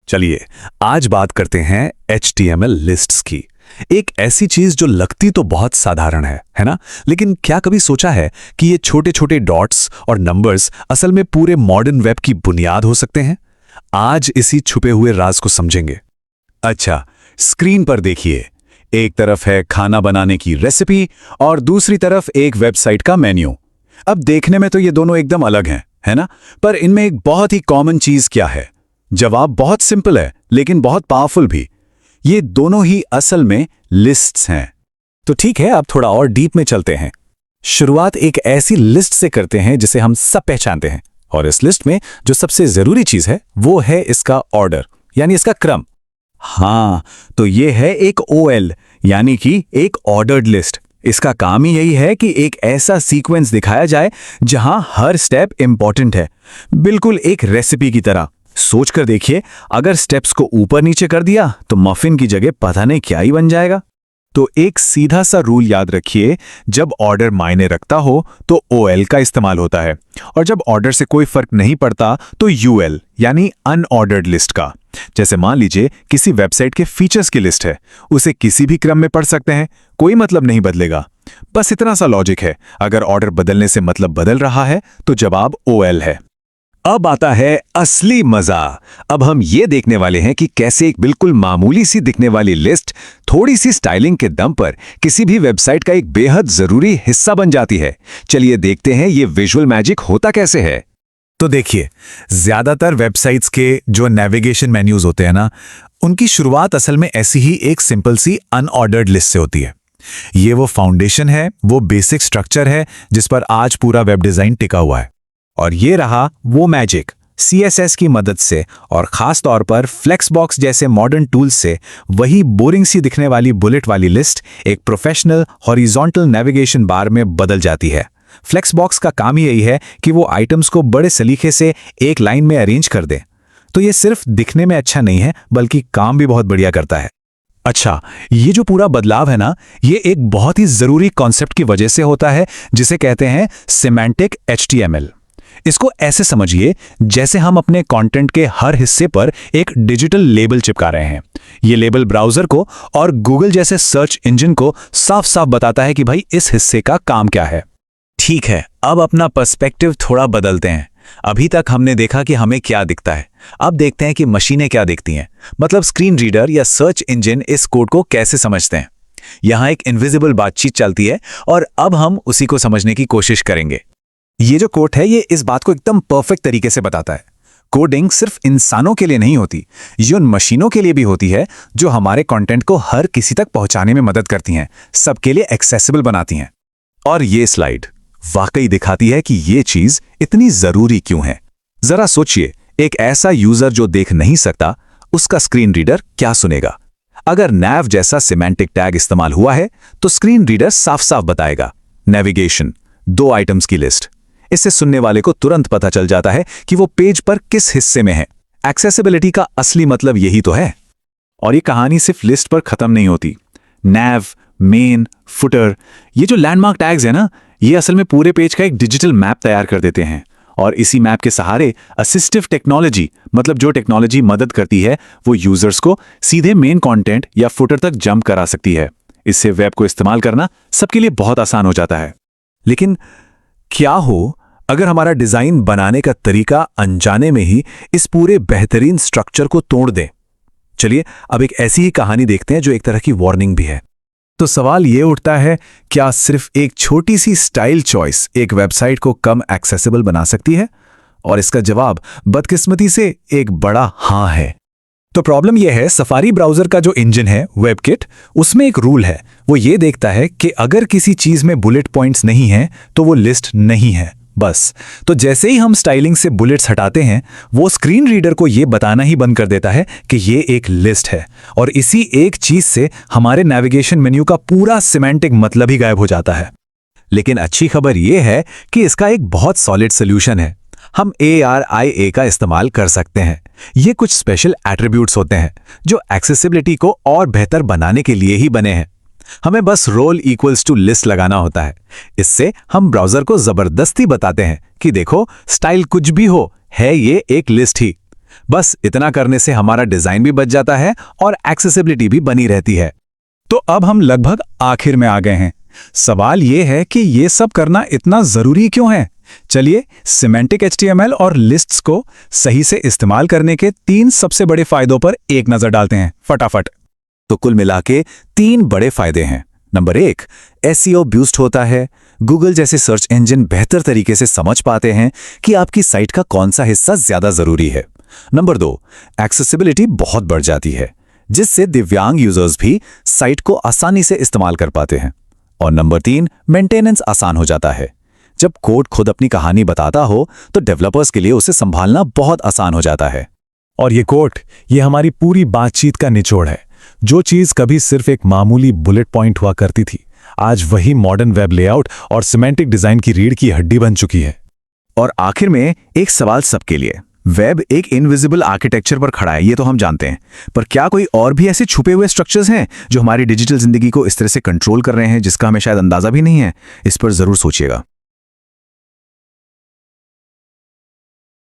चलिए आज बात करते हैं HTML लिस्ट्स की। एक ऐसी चीज जो लगती तो बहुत साधारण है ना? लेकिन क्या कभी सोचा है कि ये छोटे छोटे डॉट्स और नंबर्स असल में पूरे मॉडर्न वेब की बुनियाद हो सकते हैं? आज इसी छुपे हुए राज को समझेंगे। अच्छा, स्क्रीन पर देखिए, एक तरफ है खाना बनाने की रेसिपी और दूसरी तरफ एक वेबसाइट का मेन्यू। अब देखने में तो ये दोनों एकदम अलग हैं, है ना? पर इनमें एक बहुत ही कॉमन चीज क्या है? जवाब बहुत सिंपल है लेकिन बहुत पावरफुल भी। ये दोनों ही असल में लिस्ट्स हैं। तो ठीक है, अब थोड़ा और डीप में चलते हैं। शुरुआत एक ऐसी लिस्ट से करते हैं जिसे हम सब पहचानते हैं, और इस लिस्ट में जो सबसे जरूरी चीज है वो है इसका ऑर्डर, यानी इसका क्रम। हाँ, तो ये है एक OL, यानी कि एक ऑर्डर्ड लिस्ट। इसका काम ही यही है कि एक ऐसा सीक्वेंस दिखाया जाए जहां हर स्टेप इंपॉर्टेंट है, बिल्कुल एक रेसिपी की तरह। सोच कर देखिए, अगर स्टेप्स को ऊपर नीचे कर दिया तो मफिन की जगह पता नहीं क्या ही बन जाएगा। तो एक सीधा सा रूल याद रखिए, जब ऑर्डर मायने रखता हो तो OL का इस्तेमाल होता है, और जब ऑर्डर से कोई फर्क नहीं पड़ता तो UL, यानी अनऑर्डर्ड लिस्ट का। जैसे मान लीजिए किसी वेबसाइट के फीचर्स की लिस्ट है, उसे किसी भी क्रम में पढ़ सकते हैं, कोई मतलब नहीं बदलेगा। बस इतना सा लॉजिक है। अगर ऑर्डर बदलने से मतलब बदल रहा है तो जवाब OL है। अब आता है असली मजा। अब हम ये देखने वाले हैं कि कैसे एक बिल्कुल मामूली सी दिखने वाली लिस्ट थोड़ी सी स्टाइलिंग के दम पर किसी भी वेबसाइट का एक बेहद जरूरी हिस्सा बन जाती है। चलिए देखते हैं ये विजुअल मैजिक होता कैसे है। तो देखिए, ज्यादातर वेबसाइट्स के जो नेविगेशन मेन्यूज होते हैं ना, उनकी शुरुआत असल में ऐसी ही एक सिंपल सी अनऑर्डर्ड लिस्ट से होती है। ये वो फाउंडेशन है, वो बेसिक स्ट्रक्चर है जिस पर आज पूरा वेब डिजाइन टिका हुआ है। और ये रहा वो मैजिक, CSS की मदद से और खास तौर पर फ्लेक्सबॉक्स जैसे मॉडर्न टूल्स से वही बोरिंग सी दिखने वाली बुलेट वाली लिस्ट एक प्रोफेशनल हॉरिजॉन्टल नेविगेशन बार में बदल जाती है। फ्लेक्सबॉक्स का काम ही यही है कि वो आइटम्स को बड़े सलीके से एक लाइन में अरेंज कर दे। तो ये सिर्फ दिखने में अच्छा नहीं है, बल्कि काम भी बहुत बढ़िया करता है। अच्छा, ये जो पूरा बदलाव है ना, ये एक बहुत ही जरूरी कॉन्सेप्ट की वजह से होता है जिसे कहते हैं सिमेंटिक HTML। इसको ऐसे समझिए जैसे हम अपने कंटेंट के हर हिस्से पर एक डिजिटल लेबल चिपका रहे हैं। ये लेबल ब्राउजर को और गूगल जैसे सर्च इंजन को साफ साफ बताता है कि भाई इस हिस्से का काम क्या है। ठीक है, अब अपना पर्सपेक्टिव थोड़ा बदलते हैं। अभी तक हमने देखा कि हमें क्या दिखता है, अब देखते हैं कि मशीनें क्या दिखती हैं। मतलब स्क्रीन रीडर या सर्च इंजन इस कोड को कैसे समझते हैं। यहां एक इनविजिबल बातचीत चलती है और अब हम उसी को समझने की कोशिश करेंगे। ये जो कोड है, ये इस बात को एकदम परफेक्ट तरीके से बताता है। कोडिंग सिर्फ इंसानों के लिए नहीं होती, ये उन मशीनों के लिए भी होती है जो हमारे कंटेंट को हर किसी तक पहुंचाने में मदद करती हैं, सबके लिए एक्सेसिबल बनाती हैं। और ये स्लाइड वाकई दिखाती है कि ये चीज इतनी जरूरी क्यों है। जरा सोचिए, एक ऐसा यूजर जो देख नहीं सकता, उसका स्क्रीन रीडर क्या सुनेगा? अगर nav जैसा सिमेंटिक टैग इस्तेमाल हुआ है तो स्क्रीन रीडर साफ साफ बताएगा नेविगेशन, 2 आइटम्स की लिस्ट। इससे सुनने वाले को तुरंत पता चल जाता है कि वो पेज पर किस हिस्से में है। एक्सेसिबिलिटी का असली मतलब यही तो है। और ये कहानी सिर्फ लिस्ट पर खत्म नहीं होती। nav, मेन, फुटर, ये जो लैंडमार्क टैग्स है ना, ये असल में पूरे पेज का एक डिजिटल मैप तैयार कर देते हैं। और इसी मैप के सहारे असिस्टिव टेक्नोलॉजी, मतलब जो टेक्नोलॉजी मदद करती है, वो यूजर्स को सीधे मेन कंटेंट या फुटर तक जंप करा सकती है। इससे वेब को इस्तेमाल करना सबके लिए बहुत आसान हो जाता है। लेकिन क्या हो अगर हमारा डिजाइन बनाने का तरीका अनजाने में ही इस पूरे बेहतरीन स्ट्रक्चर को तोड़ दे? चलिए अब एक ऐसी ही कहानी देखते हैं जो एक तरह की वार्निंग भी है। तो सवाल ये उठता है, क्या सिर्फ एक छोटी सी स्टाइल चॉइस एक वेबसाइट को कम एक्सेसिबल बना सकती है? और इसका जवाब बदकिस्मती से एक बड़ा हाँ है। तो प्रॉब्लम यह है, सफारी ब्राउजर का जो इंजन है वेबकिट, उसमें एक रूल है। वो ये देखता है कि अगर किसी चीज में बुलेट पॉइंट्स नहीं हैं तो वो लिस्ट नहीं है, बस। तो जैसे ही हम स्टाइलिंग से बुलेट्स हटाते हैं, वो स्क्रीन रीडर को ये बताना ही बंद कर देता है कि ये एक लिस्ट है। और इसी एक चीज से हमारे नेविगेशन मेन्यू का पूरा सिमेंटिक मतलब ही गायब हो जाता है। लेकिन अच्छी खबर ये है कि इसका एक बहुत सॉलिड सोल्यूशन है। हम ARIA का इस्तेमाल कर सकते हैं। ये कुछ स्पेशल एट्रीब्यूट्स होते हैं जो एक्सेसिबिलिटी को और बेहतर बनाने के लिए ही बने हैं। हमें बस रोल इक्वल्स टू लिस्ट लगाना होता है। इससे हम ब्राउजर को जबरदस्ती बताते हैं कि देखो, स्टाइल कुछ भी हो, है ये एक लिस्ट ही। बस इतना करने से हमारा डिजाइन भी बच जाता है और एक्सेसिबिलिटी भी बनी रहती है। तो अब हम लगभग आखिर में आ गए हैं। सवाल ये है कि ये सब करना इतना जरूरी क्यों है? चलिए सिमेंटिक HTML और लिस्ट्स को सही से इस्तेमाल करने के 3 सबसे बड़े फायदों पर एक नजर डालते हैं फटाफट। तो कुल मिला के 3 बड़े फायदे हैं। नंबर 1, SEO बूस्ट होता है। गूगल जैसे सर्च इंजन बेहतर तरीके से समझ पाते हैं कि आपकी साइट का कौन सा हिस्सा ज्यादा जरूरी है। नंबर 2, एक्सेसिबिलिटी बहुत बढ़ जाती है, जिससे दिव्यांग यूजर्स भी साइट को आसानी से इस्तेमाल कर पाते हैं। और नंबर 3, मेंटेनेंस आसान हो जाता है। जब कोड खुद अपनी कहानी बताता हो तो डेवलपर्स के लिए उसे संभालना बहुत आसान हो जाता है। और ये कोट, ये हमारी पूरी बातचीत का निचोड़ है। जो चीज कभी सिर्फ एक मामूली बुलेट पॉइंट हुआ करती थी, आज वही मॉडर्न वेब लेआउट और सिमेंटिक डिजाइन की रीढ़ की हड्डी बन चुकी है। और आखिर में एक सवाल सबके लिए। वेब एक इनविजिबल आर्किटेक्चर पर खड़ा है, ये तो हम जानते हैं, पर क्या कोई और भी ऐसे छुपे हुए स्ट्रक्चर्स हैं जो हमारी डिजिटल जिंदगी को इस तरह से कंट्रोल कर रहे हैं जिसका हमें शायद अंदाजा भी नहीं है? इस पर जरूर सोचिएगा।